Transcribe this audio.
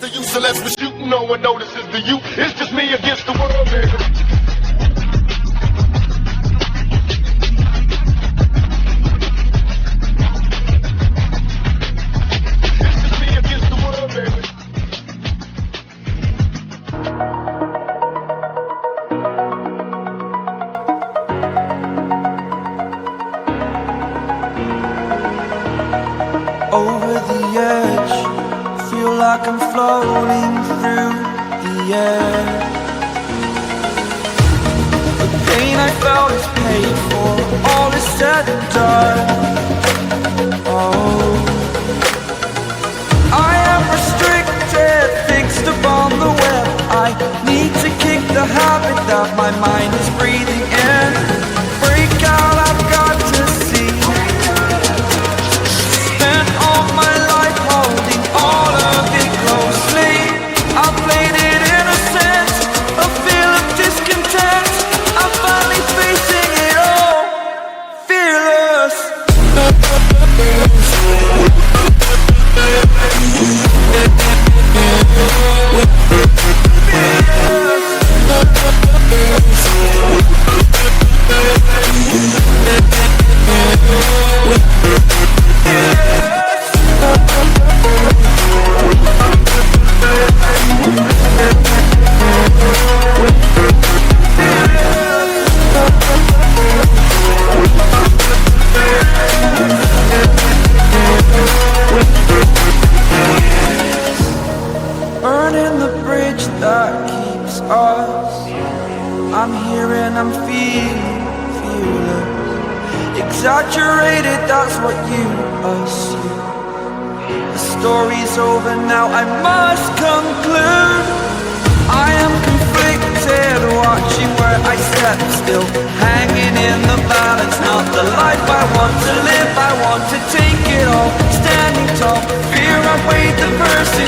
the use unless we're shooting. No one notices the you. It's just me against the world, nigga. Over the edge, feel like I'm floating through the air. The pain I felt is paid for, all is said and done. Oh, I am restricted, fixed upon the web. I need to kick the habit that my mind is breathing in. Break out, I've got to see. My life holding all of it closely. I played it innocent, a feel of discontent. I'm finally facing it all, fearless. Burning the bridge that keeps us. I'm here and I'm feeling fearless. Exaggerated, that's what you assume. The story's over now, I must conclude. I am conflicted, watching where I step still, hanging in the balance. Not the life I want to live, I want to take it all. Standing tall, fear I weighed the verses